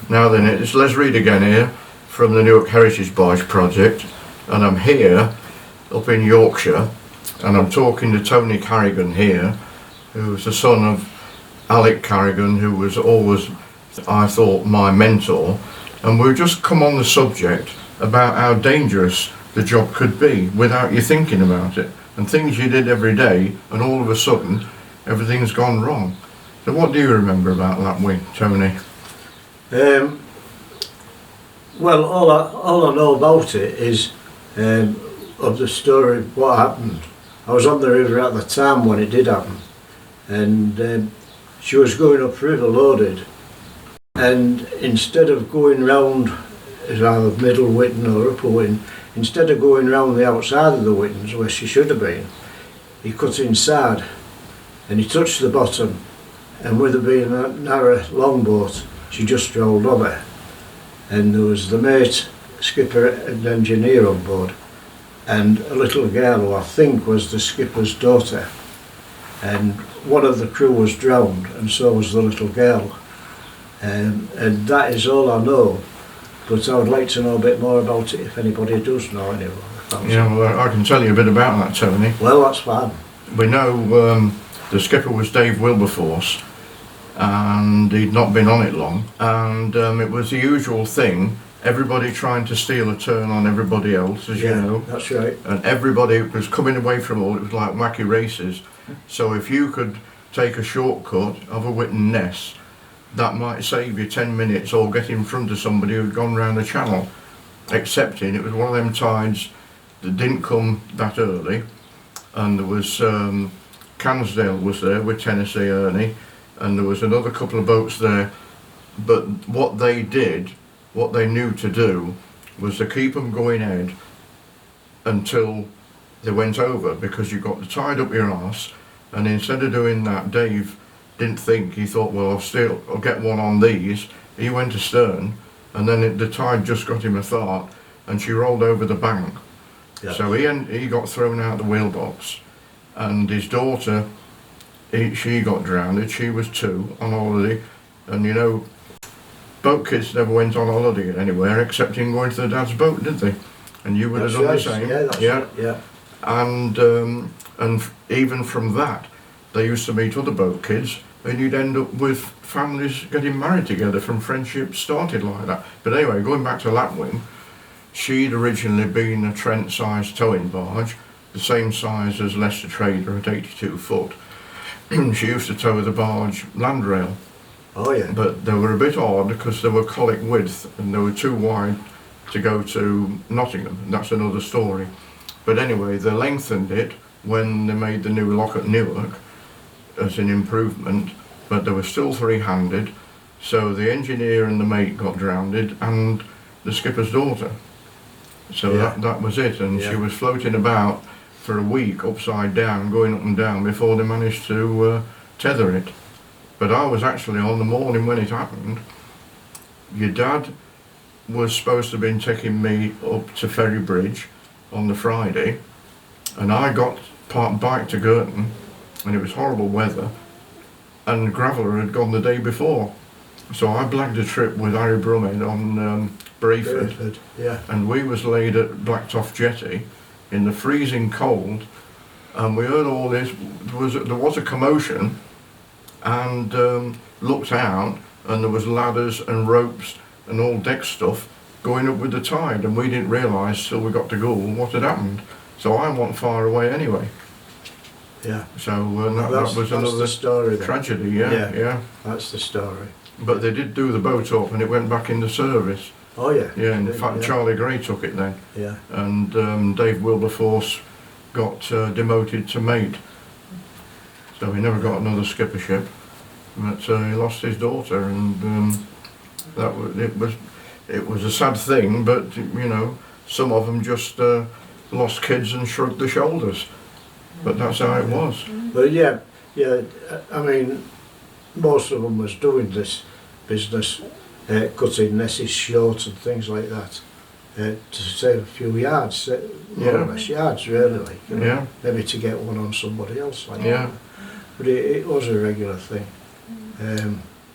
Now then, it's Les Reid again here from the Newark Heritage Barge project, and I'm here up in Yorkshire, and I'm talking to Tony Carrigan here, who's the son of Alec Carrigan, who was always, I thought, my mentor, and we've just come on the subject about how dangerous the job could be without you thinking about it, and things you did every day, and all of a sudden everything's gone wrong. So what do you remember about that wing, Tony? Well, all I know about it is of the story, what happened. I was on the river at the time when it did happen, and she was going up river loaded, and instead of going round either middle Witten or upper Witten, instead of going round the outside of the Wittens where she should have been, he cut inside and he touched the bottom, and with it being a narrow longboat, she just rolled over. And there was the mate, skipper and engineer on board, and a little girl who I think was the skipper's daughter, and one of the crew was drowned and so was the little girl, and that is all I know, but I would like to know a bit more about it if anybody does know anymore. Yeah, well, I can tell you a bit about that, Tony. Well, that's fine. We know the skipper was Dave Wilberforce, and he'd not been on it long, and it was the usual thing, everybody trying to steal a turn on everybody else, as you know. That's right. And everybody was coming away from all, it was like wacky races. So if you could take a shortcut of a Witten Ness, that might save you 10 minutes or get in front of somebody who'd gone round the channel, excepting it was one of them tides that didn't come that early, and there was Cansdale was there with Tennessee Ernie, and there was another couple of boats there, but what they did, what they knew to do, was to keep them going ahead until they went over, because you got the tide up your arse, and instead of doing that, Dave didn't think, he thought, well, I'll get one on these. He went astern, and then the tide just got him a thought, and she rolled over the bank. Yeah. So he got thrown out the wheelbox, and his daughter, she got drowned. She was 2 on holiday, and you know, boat kids never went on holiday anywhere except in going to the dad's boat, did they? And you would have done the same. Yeah, that's right, yeah. And even from that, they used to meet other boat kids, and you'd end up with families getting married together from friendship started like that. But anyway, going back to Lapwing, she'd originally been a Trent-sized towing barge, the same size as Leicester Trader at 82 foot. She used to tow the barge landrail. Oh yeah. But they were a bit odd because they were colic width and they were too wide to go to Nottingham, and that's another story. But anyway, they lengthened it when they made the new lock at Newark as an improvement, but they were still three-handed, so the engineer and the mate got drowned, and the skipper's daughter. So that was it, and she was floating about for a week upside down, going up and down, before they managed to tether it. But I was actually on the morning when it happened. Your dad was supposed to have been taking me up to Ferry Bridge on the Friday, and I got bike to Girton, and it was horrible weather, and Graveller had gone the day before. So I blagged a trip with Harry Brumhead on Brayford, and we was laid at Blacktoft Jetty in the freezing cold, and we heard all this, there was a commotion, and looked out, and there was ladders and ropes and all deck stuff going up with the tide, and we didn't realise till we got to Goole what had happened. So I wasn't far away anyway. Yeah. So that was another story, tragedy, yeah. That's the story. But they did do the boat up, and it went back into service. Oh yeah. Yeah, in fact Charlie Gray took it then. Yeah. And Dave Wilberforce got demoted to mate. So he never got another skippership, but he lost his daughter, and it was a sad thing. But you know, some of them just lost kids and shrugged their shoulders. But that's how it was. But yeah, I mean, most of them was doing this business, cutting nesses short and things like that, to save a few yards, more or less yards really, like, you know, maybe to get one on somebody else like that. But it was a regular thing.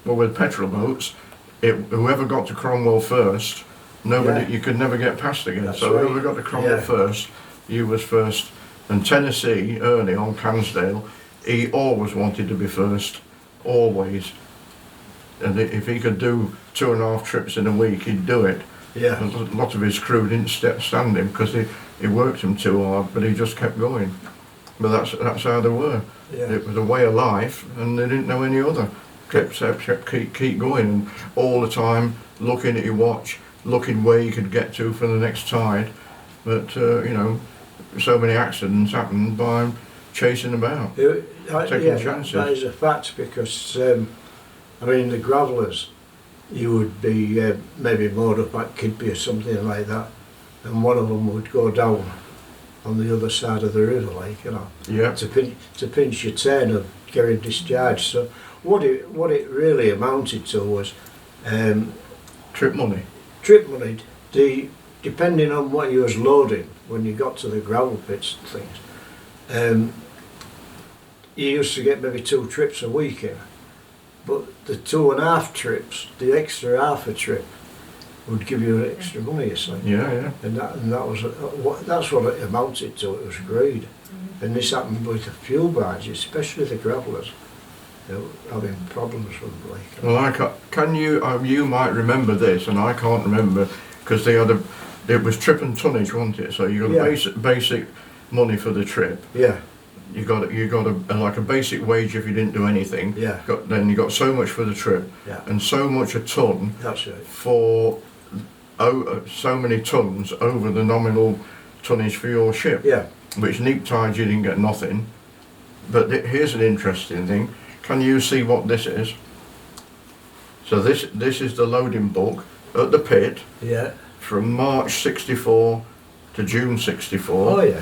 Well, with petrol boats, whoever got to Cromwell first, nobody, Yeah. you could never get past again. That's So right. whoever got to Cromwell Yeah. first, you was first. And Tennessee, Ernie on Cansdale, he always wanted to be first, always. And if he could do 2.5 trips in a week, he'd do it. Yeah. And a lot of his crew didn't stand him because he worked him too hard, but he just kept going. But that's how they were. Yeah. It was a way of life, and they didn't know any other. Kept keep going, and all the time looking at your watch, looking where you could get to for the next tide. But you know, so many accidents happened by chasing about. Taking chances. That is a fact, because I mean, the gravellers, you would be maybe moored up at Kidby or something like that, and one of them would go down on the other side of the river, like, you know, Yeah. to pinch your turn of getting discharged. So what it really amounted to was Trip money. trip money. Depending on what you was loading when you got to the gravel pits and things, you used to get maybe 2 trips a week in. But the 2.5 trips, the extra half a trip, would give you extra money, you see. Yeah, yeah. And that was that's what it amounted to. It was greed. And this happened with the fuel barges, especially the gravellers. They were having problems with them, like. Well, can you? You might remember this, and I can't remember because they had it was trip and tonnage, wasn't it? So you got Yeah. basic money for the trip. Yeah, You got like a basic wage if you didn't do anything. yeah, Then you got so much for the trip, yeah. and so much a ton That's it. for so many tons over the nominal tonnage for your ship. Yeah, Which neap tide you didn't get nothing. But here's an interesting thing. Can you see what this is? So this is the loading book at the pit yeah. from March 64 to June 64. Oh yeah,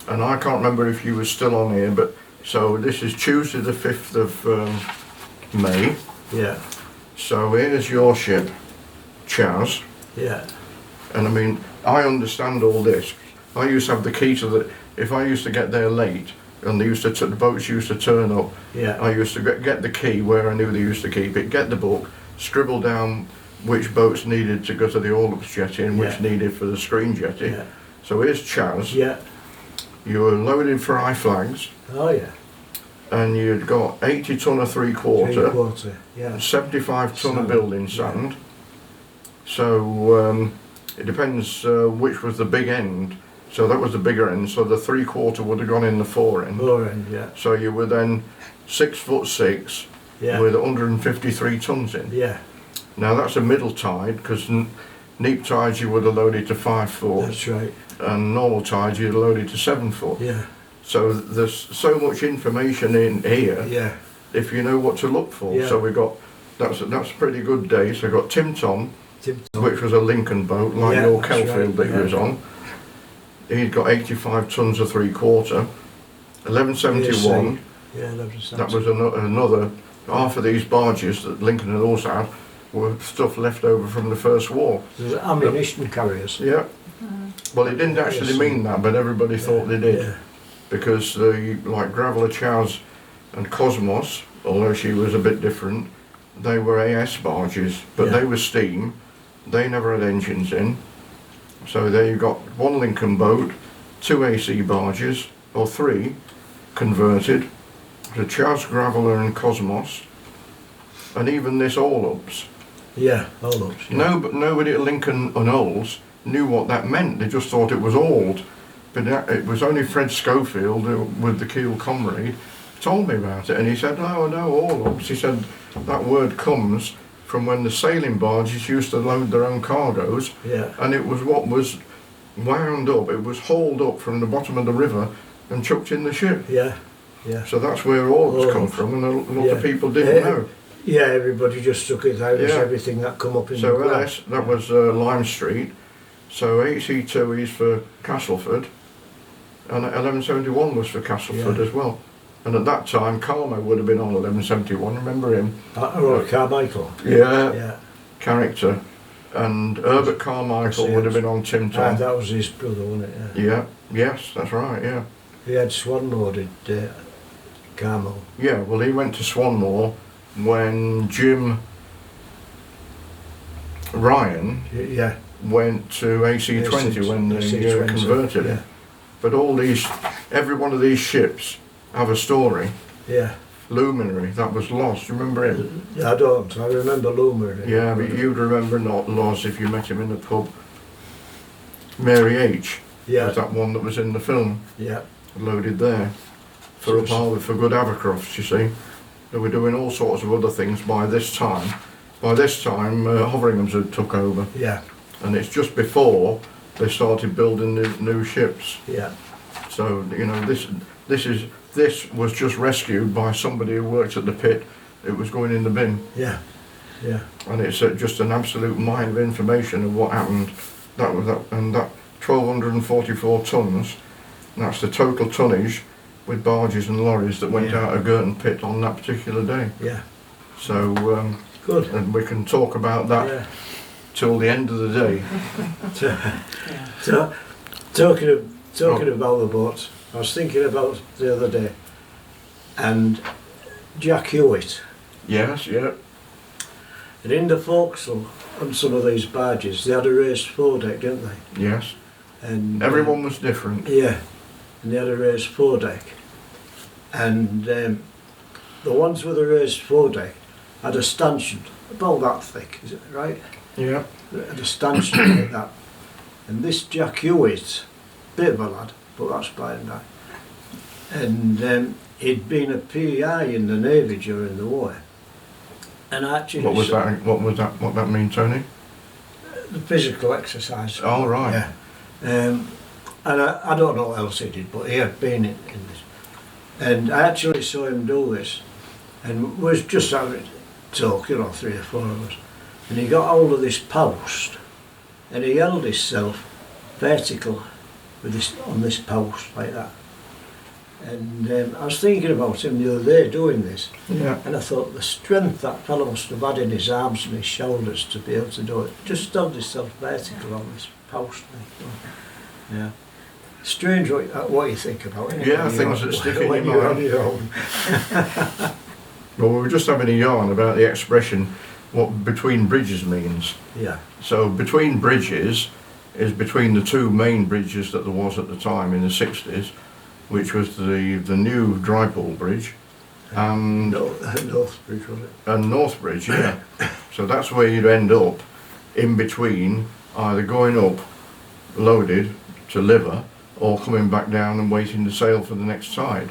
And I can't remember if you were still on here, but so this is Tuesday the 5th of May. yeah, So here's your ship, Chaz. yeah, And I mean, I understand all this. I used to have the key to the, if I used to get there late, and the boats used to turn up, yeah, I used to get the key where I knew they used to keep it, get the book, scribble down which boats needed to go to the Orlops jetty and which Yeah. needed for the screen jetty. yeah, So here's Chaz. yeah. You were loaded for high flags, Oh yeah. and you'd got 80 ton of 3/4, 3/4. Yeah, 75 ton of Sand, building yeah. sand. So it depends which was the big end. So that was the bigger end. So the 3/4 would have gone in the fore end. lower end. Yeah, So you were then 6'6" yeah, with 153 tons in. yeah. Now that's a middle tide, because neap tides you would have loaded to 5 foot, That's right. and normal tides you'd have loaded to 7 foot. Yeah, So there's so much information in here yeah, if you know what to look for. Yeah. So we got that's a pretty good day. So we got Tim Tom, Tim. which was a Lincoln boat like Yeah, your that's Kelfield right, that he was yeah. on. He'd got 85 tons of 3/4, 1171. Yeah, that was That was another half of these barges that Lincoln had also had were stuff left over from the First War. There's ammunition carriers. Yeah. Well, it didn't actually mean that, but everybody thought they did. Yeah, Because like Graveler Chaz and Cosmos, although she was a bit different, they were AS barges, but Yeah. they were steam. They never had engines in. So there you got one Lincoln boat, 2 AC barges, or 3 converted, the Chaz, Graveler and Cosmos, and even this Orlops. yeah, all ups. Yeah. No, but nobody at Lincoln and Olds knew what that meant. They just thought it was old. But it was only Fred Schofield with the Keel Comrade told me about it, and he said, "Oh no, Orlops." He said that word comes from when the sailing barges used to load their own cargoes, Yeah, and it was what was wound up. It was hauled up from the bottom of the river and chucked in the ship. yeah, yeah. So that's where Orlops come Orlops. from, and a lot of Yeah. people didn't Yeah. know. Yeah, everybody just took it out as Yeah. everything that come up in So the glass. that was Lime Street. So AC2 is for Castleford, and 1171 was for Castleford Yeah. as well. And at that time, Carmo would have been on 1171. Remember him? Or Carmichael. Yeah, Yeah, character. And Herbert Carmichael would have been on Tim Tom. that was his brother, wasn't it? Yeah. Yeah, yes, that's right. Yeah, He had swan loaded Carmel. yeah. Well, he went to Swanmore when Jim Ryan Yeah. went to AC20 when they AC20, converted it. yeah. But every one of these ships have a story. Yeah. Luminary, that was Loz, do you remember him? I don't. I remember Loomer. Yeah, but you'd remember not Loz if you met him in the pub. Mary H. Yeah. was that one that was in the film, Yeah. loaded there. For up Harbour, for good Abercrofts, you see. They were doing all sorts of other things by this time. By this time, Hoveringham's had took over. Yeah. And it's just before they started building new ships. Yeah. So, you know, this was just rescued by somebody who worked at the pit. It was going in the bin. Yeah. Yeah. And it's just an absolute mine of information of what happened. That 1,244 tonnes, that's the total tonnage with barges and lorries that went out of Girton Pit on that particular day. Yeah. So, Good. and we can talk about that Yeah. till the end of the day. So, talking about the boats, I was thinking about the other day, and Jack Hewitt, Yes, yeah. and in the forecastle on some of these barges, they had a raised foredeck, didn't they? Yes. And Everyone was different. yeah, and they had a raised foredeck, and the ones with a raised foredeck had a stanchion about that thick, is it right? Yeah. They had a stanchion like that, and this Jack Hewitt, bit of a lad, but that's by and by, and he'd been a PI in the Navy during the war, and actually What was that? What that mean, Tony? the physical exercise. Oh, right. Yeah. And I don't know what else he did, but he had been in this. And I actually saw him do this, and was just having a talk, you know, 3 or 4 of us. And he got hold of this post, and he held himself vertical with this on this post like that. And I was thinking about him the other day doing this, Yeah. and I thought the strength that fellow must have had in his arms and his shoulders to be able to do it. Just held himself vertical on this post. Yeah. Strange what you think about it. Yeah, things that stick in when your you're on mind. your own. Well, we were just having a yarn about the expression, what between bridges means. Yeah. So between bridges is between the two main bridges that there was at the time in the 60s, which was the new Drypool Bridge and Northbridge, was it? Northbridge, yeah. So that's where you'd end up in between, either going up loaded to Liver or coming back down and waiting to sail for the next tide.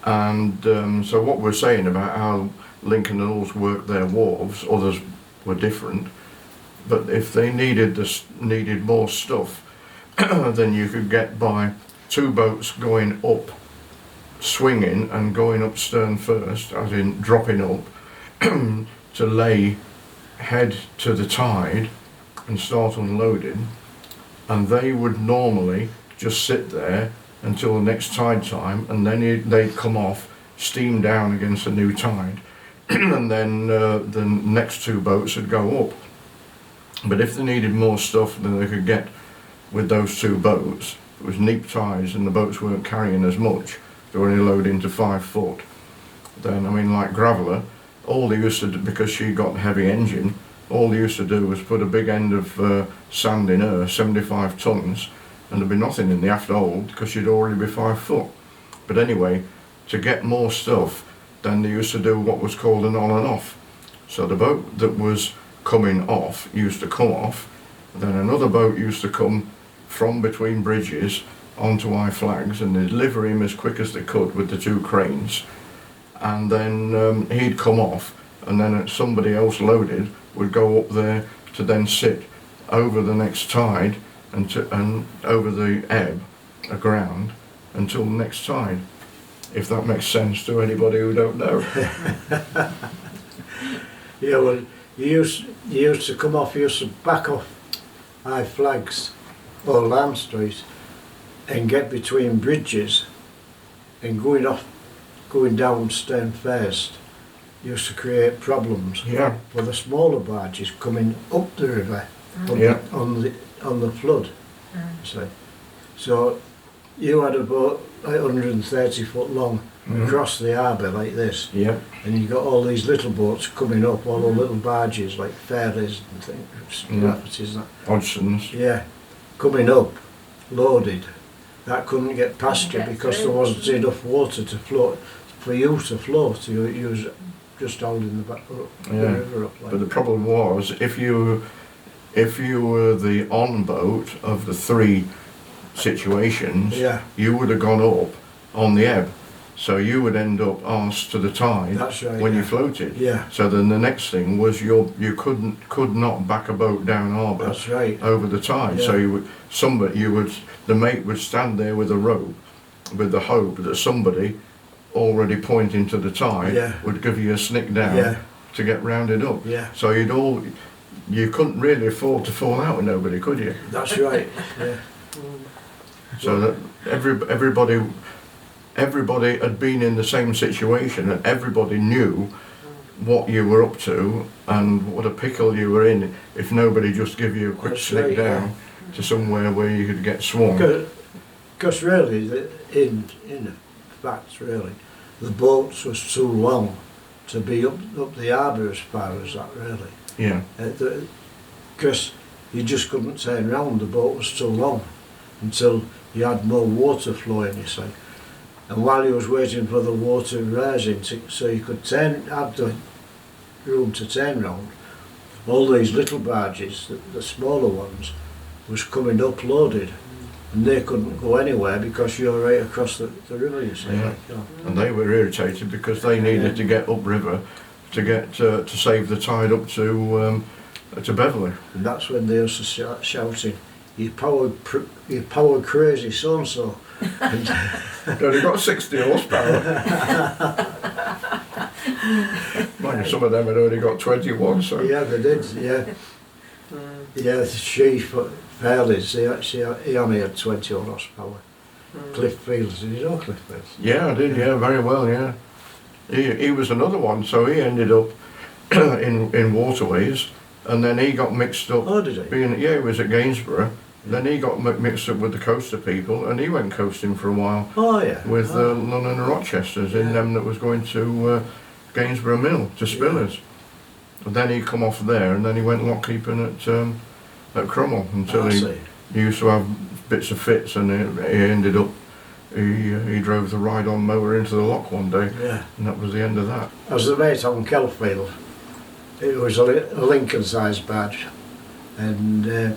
And so what we're saying about how Lincoln and Hulls worked their wharves, others were different, but if they needed more stuff, then you could get by 2 boats going up, swinging and going up stern first, as in dropping up, to lay head to the tide and start unloading, and they would normally just sit there until the next tide time, and then they'd come off, steam down against the new tide, and then the next 2 boats would go up. But if they needed more stuff than they could get with those 2 boats, it was neap tides and the boats weren't carrying as much, they were only loading to 5 foot, then, I mean, like Graveler, all they used to do, because she got a heavy engine, all they used to do was put a big end of sand in her, 75 tonnes, and there'd be nothing in the aft hold because she'd already be 5 foot. But anyway, to get more stuff, then they used to do what was called an on and off. So the boat that was coming off used to come off, then another boat used to come from between bridges onto high flags, and they'd deliver him as quick as they could with the 2 cranes, and then he'd come off, and then somebody else loaded would go up there to then sit over the next tide and over the ebb aground until the next tide, if that makes sense to anybody who don't know. Yeah, well, you used to come off, you used to back off high flags or Lamb Street and get between bridges and going down stern first used to create problems. Yeah. For the smaller barges coming up the river Yeah. on the flood. So you had a boat like 130 foot long across the harbour like this, Yeah. and you got all these little boats coming up, all the little barges like ferries and things, rapids, that. Hodgson's. Yeah, coming up, loaded. That couldn't get past you because there wasn't enough water to float for you to float. You was just holding the river up. Like. But the problem was, if you were the on boat of the three situations, Yeah, you would have gone up on the ebb. So you would end up arse to the tide that's right. when yeah. you floated. Yeah, So then the next thing was you could not back a boat down harbour that's right. over the tide. So Yeah. the mate would stand there with a rope, with the hope that somebody already pointing to the tide Yeah. would give you a snick down Yeah, to get rounded up. yeah, So you couldn't really afford to fall out with nobody, could you? that's right. Yeah, So that everybody had been in the same situation, and everybody knew what you were up to and what a pickle you were in if nobody just give you a quick That's snick right, down to somewhere where you could get swung. because really, in fact, really, the boats was too long to be up the harbour as far as that. Really, Yeah, because you just couldn't turn round. The boat was too long until you had more water flowing. You see. And while you was waiting for the water rising so you could have the room to turn round, all these little barges, the smaller ones, was coming up loaded, and they couldn't go anywhere because you're right across the river, you see. Yeah. Like, you know. and they were irritated because they needed to get upriver to get to save the tide up to Beverley. And that's when they used to start shouting, you powered crazy so-and-so. They only got 60 horsepower. Mind you, some of them had only got 21, so... Yeah, they did, yeah. Yeah, Fairleys, he only had 20 horsepower. Cliff Fields, did you know Cliff Fields? Yeah, I did, yeah, very well, yeah. He was another one, so he ended up in waterways, and then he got mixed up. Oh, did he? He was at Gainsborough. Then he got mixed up with the coaster people, and he went coasting for a while Oh, yeah. with London and Rochester's in them that was going to Gainsborough Mill, to Spillers. And then he come off there, and then he went lockkeeping at Crummell until he used to have bits of fits, and he ended up, he drove the ride-on mower into the lock one day, Yeah. and that was the end of that. As the mate on Kelfield, it was a Lincoln-sized badge, and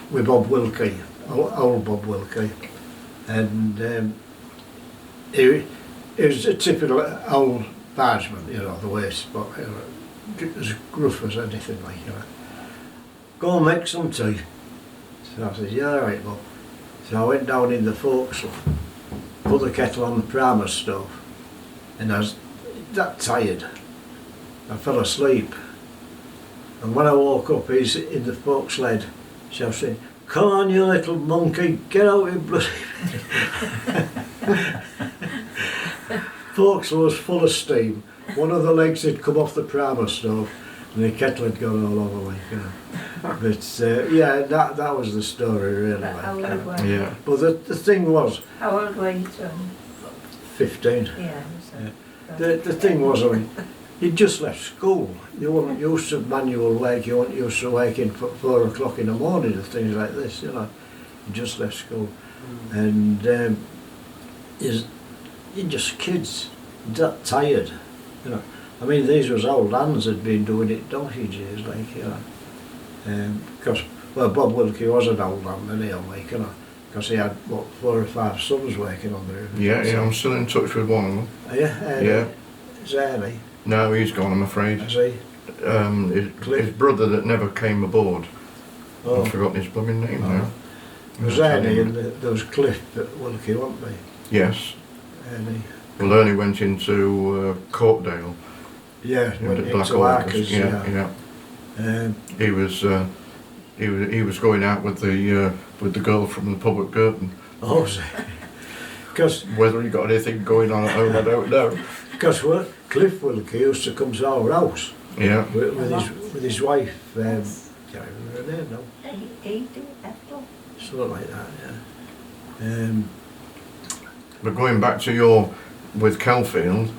with Bob Wilkie, old Bob Wilkie, and he was a typical old bargeman, you know, the waist, but as gruff as anything, like, you know. Go and make some tea. So I said, yeah, all right, Bob. So I went down in the forecastle, put the kettle on the primer stove, and I was that tired. I fell asleep. And when I woke up, he's in the forecastle head, shouting, come on, you little monkey, get out of bloody forecastle was full of steam. One of the legs had come off the primer stove, and the kettle had gone all over, like, you know. But yeah, that was the story, really. How Like, old were you? Yeah. but the thing was, How old were you, Tom? 15. Yeah. The thing was, I mean, you'd just left school. You weren't used to manual work, you weren't used to waking for 4 o'clock in the morning and things like this, you know. You just left school. And you're just kids, that tired, you know. I mean, these was old hands had been doing it donkey years, like, you know. Because, well, Bob Wilkie was an old hand, anyhow, like, you know. Because he had, what, 4 or 5 sons working on the river. Yeah, I'm still in touch with one of them. Yeah, Yeah. Is that any? No, he's gone, I'm afraid. Is he? His brother that never came aboard. Oh. I've forgotten his blooming name now. Was Ernie and there was Cliff at Wilkie, wasn't they? Yes. Ernie. Well, Ernie went into Courtdale. Yeah, He went went at Black into Orcas. Arcas, Yeah. yeah. He was going out with the girl from the pub at Girton. Oh, because Whether he got anything going on at home, I don't know. Cliff Wilkie used to come to our house Yeah. with his wife. Can't remember her name now. Ethel. Something like that. Yeah. But going back to your with Kelfield,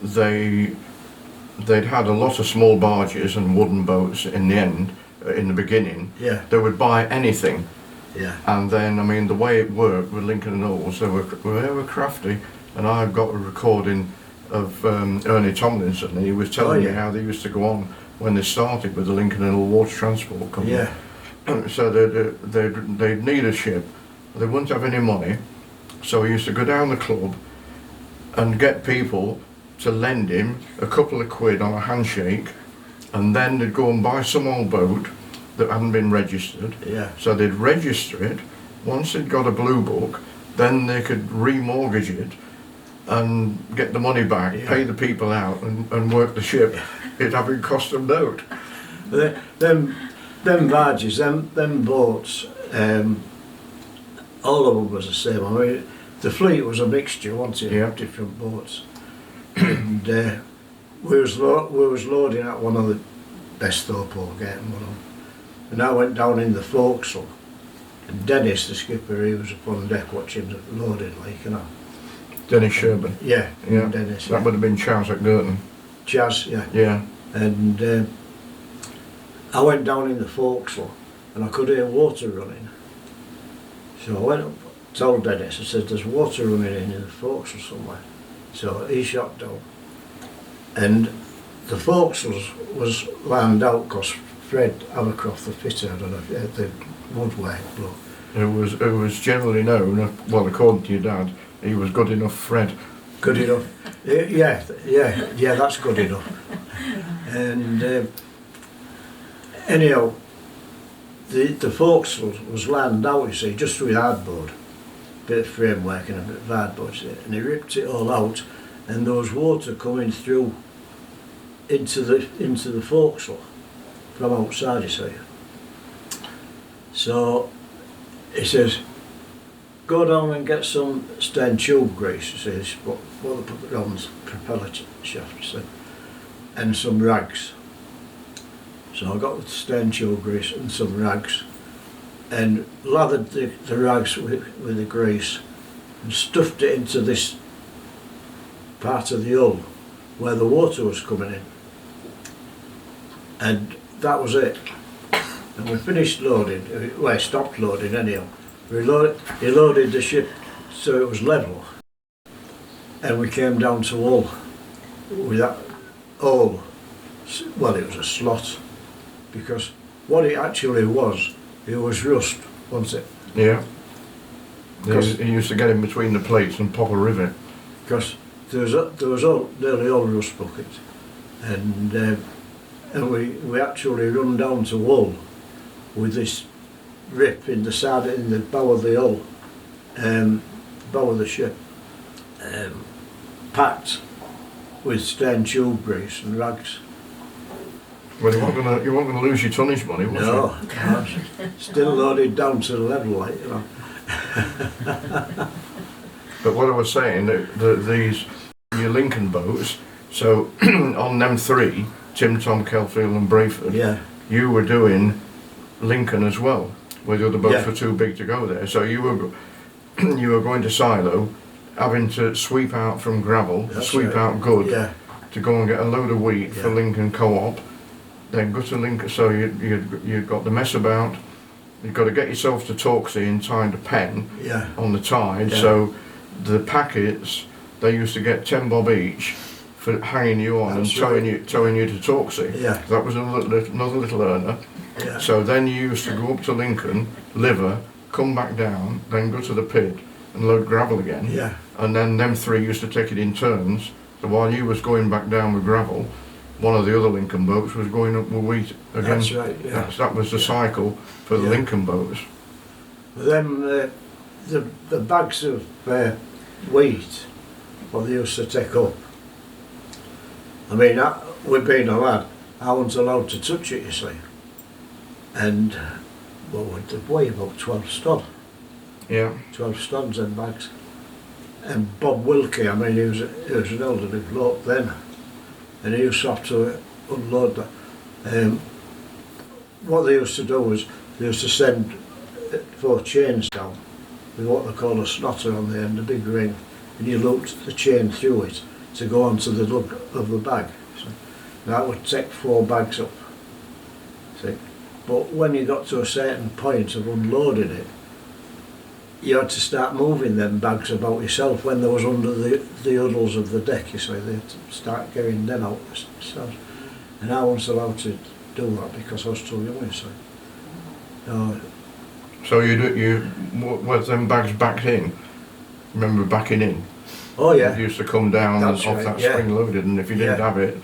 they'd had a lot of small barges and wooden boats in the end, in the beginning. Yeah, They would buy anything, yeah. and then, I mean, the way it worked with Lincoln and Knowles, they were crafty, and I've got a recording of Ernie Tomlinson, and he was telling me yeah. how they used to go on when they started with the Lincoln and Hull Water Transport Company. Yeah, So they'd need a ship, they wouldn't have any money, so he used to go down the club and get people to lend him a couple of quid on a handshake, and then they'd go and buy some old boat that hadn't been registered. yeah, So they'd register it. Once they'd got a blue book, then they could remortgage it and get the money back, Yeah. pay the people out, and work the ship. It having cost them note. them barges, them boats, all of them was the same. I mean, the fleet was a mixture, wasn't it, Yeah. of different boats. And we was loading at one of the best Thorpole getting one of them. And I went down in the forecastle, and Dennis, the skipper, he was up on deck watching the loading, like, you know. Dennis Sherburn. Yeah, Yeah. Dennis. That would have been Charles Girton. Chaz, yeah. Yeah. And I went down in the forecastle and I could hear water running. So I went up, told Dennis, I said, there's water running in the forecastle somewhere. So he shot down. And the forecastle was lined out because Fred Abercroft, the fitter, I don't know if you heard the woodwork bloke. It was generally known, well, according to your dad, he was good enough Fred. Good enough. Yeah, that's good enough. And anyhow, the forecastle was lined out, you see, just with hardboard, bit of framework and a bit of hardboard, and he ripped it all out, and there was water coming through into the forecastle from outside, you see. So he says, go down and get some stern tube grease, he says, what they put on the propeller shaft, he said, and some rags. So I got the stern tube grease and some rags, and lathered the rags with the grease, and stuffed it into this part of the hull where the water was coming in. And that was it. And we finished loading, well, I stopped loading anyhow. He loaded the ship so it was level, and we came down to Hull with that hull. Well, it was a slot, because what it actually was, it was rust, wasn't it? Yeah. He used to get in between the plates and pop a rivet. Because there was nearly all rust buckets, and we actually run down to Hull with this rip in the side, in the bow of the hull, bow of the ship, packed with stern tube grease and rags. Well, you weren't gonna lose your tonnage money, was you? No, still loaded down to the level, like, you know. But what I was saying, these your Lincoln boats, so on them three, Tim, Tom, Kelfield and Brayford, Yeah, you were doing Lincoln as well, where the other boats Yeah. were too big to go there. So you were going to Silo, having to sweep out from gravel, That's sweep right. out good, yeah, to go and get a load of wheat for Yeah. Lincoln Co-op, then go to Lincoln, so you'd got the mess about, you've got to get yourself to Torksey in time to pen yeah, on the tide, Yeah. so the packets, they used to get 10 bob each for hanging you on That's and towing you to Torksey. yeah, That was another little earner. yeah, So then you used to go up to Lincoln, liver, come back down, then go to the pit and load gravel again. yeah, And then them three used to take it in turns. So while you was going back down with gravel, one of the other Lincoln boats was going up with wheat again. that's right, yeah. That was the cycle for the Yeah. Lincoln boats. But then the bags of wheat, what they used to take up, I mean, with being a lad, I wasn't allowed to touch it, you see. And, well, they weigh about 12 stone, Yeah. 12 stones in bags. And Bob Wilkie, I mean, he was an elderly bloke then, and he used to have to unload that. What they used to do was, they used to send 4 chains down with what they call a snotter on the end, a big ring, and you looped the chain through it to go onto the lug of the bag. So that would take 4 bags up. See? But when you got to a certain point of unloading it, you had to start moving them bags about yourself when they was under the huddles of the deck, you see, they had to start getting them out themselves. And I wasn't allowed to do that because I was too young, you see. So was them bags backed in? Remember backing in? Oh yeah. It used to come down That's off right, that yeah. spring loaded, and if you didn't Yeah. have it,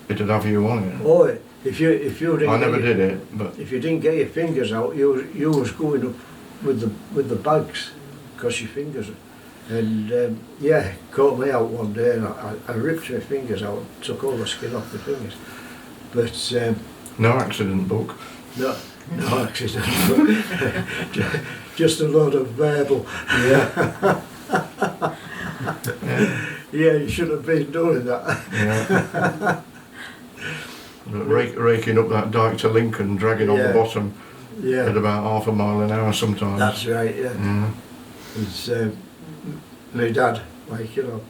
it'd have you on it. Oh, if you didn't I never get did it, but If you didn't get your fingers out, you was going up with the bags because your fingers. And yeah, caught me out one day, and I ripped my fingers out, and took all the skin off the fingers. But no accident book. no accident. Just a load of verbal. Yeah. Yeah, you should have been doing that. Yeah. But raking up that dike to Lincoln, dragging on the Yeah. bottom at Yeah, about half a mile an hour sometimes. that's right. Yeah. Yeah. It's my dad, like, you know,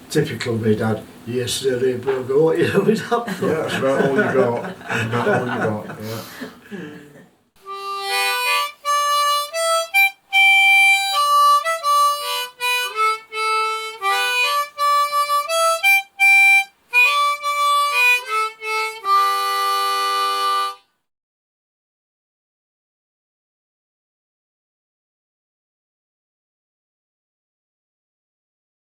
typical my dad. Yesterday, bro, what you know with that for? Yeah, that's about all you got. That's about all you got. Yeah.